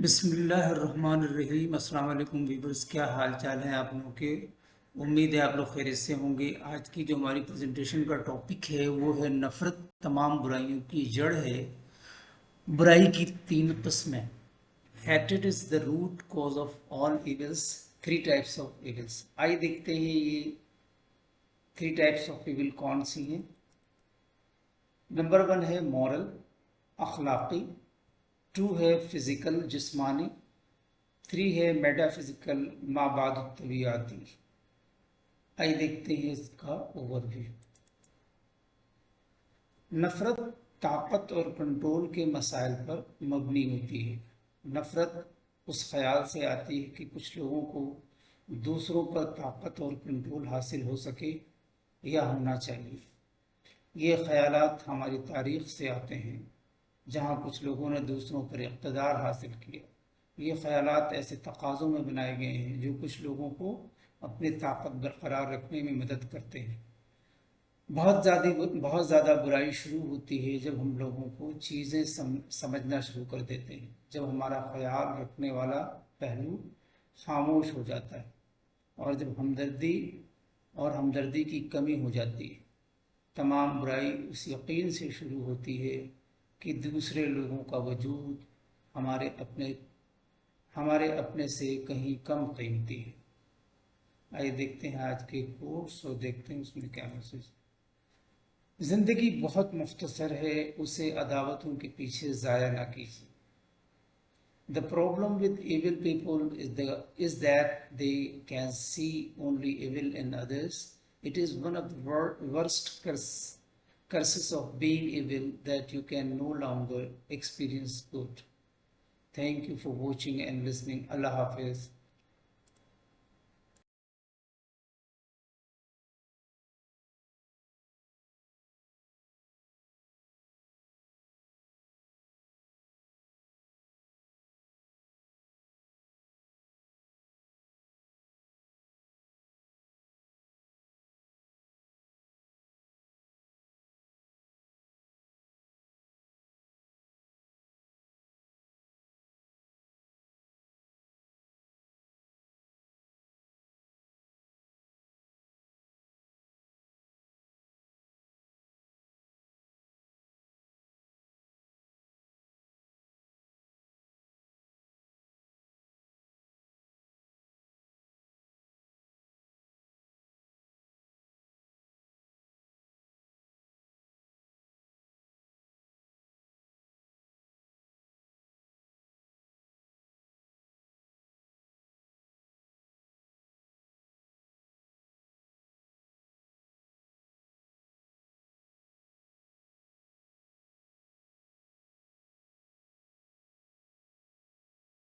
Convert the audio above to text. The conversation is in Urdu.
بسم اللہ الرحمن الرحیم۔ السلام علیکم ویورز، کیا حال چال ہیں آپ لوگوں کے؟ امید ہے آپ لوگ خیریت سے ہوں گے۔ آج کی جو ہماری پریزنٹیشن کا ٹاپک ہے وہ ہے نفرت تمام برائیوں کی جڑ ہے۔ برائی کی تین قسمیں۔ ہیٹڈ is the root cause of all evils, three types of evils. آئیے دیکھتے ہیں یہ تھری ٹائپس آف ایول کون سی ہیں۔ نمبر 1 ہے مورل، اخلاقی۔ 2 ہے فزیکل، جسمانی۔ 3 ہے میٹا فزیکل، مابعد الطبیعاتی۔ آئیے دیکھتے ہیں اس کا اوور ویو۔ نفرت طاقت اور کنٹرول کے مسائل پر مبنی ہوتی ہے۔ نفرت اس خیال سے آتی ہے کہ کچھ لوگوں کو دوسروں پر طاقت اور کنٹرول حاصل ہو سکے یا ہونا چاہیے۔ یہ خیالات ہماری تاریخ سے آتے ہیں، جہاں کچھ لوگوں نے دوسروں پر اقتدار حاصل کیا۔ یہ خیالات ایسے تقاضوں میں بنائے گئے ہیں جو کچھ لوگوں کو اپنی طاقت برقرار رکھنے میں مدد کرتے ہیں۔ بہت زیادہ برائی شروع ہوتی ہے جب ہم لوگوں کو چیزیں سمجھنا شروع کر دیتے ہیں، جب ہمارا خیال رکھنے والا پہلو خاموش ہو جاتا ہے، اور جب ہمدردی کی کمی ہو جاتی ہے۔ تمام برائی اس یقین سے شروع ہوتی ہے کہ دوسرے لوگوں کا وجود ہمارے اپنے سے کہیں کم قیمتی ہے۔ آئیے دیکھتے ہیں آج کے کورس اور دیکھتے ہیں اس میں کیا میسج۔ زندگی بہت مختصر ہے، اسے عداوتوں کے پیچھے ضائع نہ کیجیے۔ The problem with evil people is that they can see only evil in others. It is one of the worst curses of being evil that you can no longer experience good. Thank you for watching and listening. Allah Hafiz.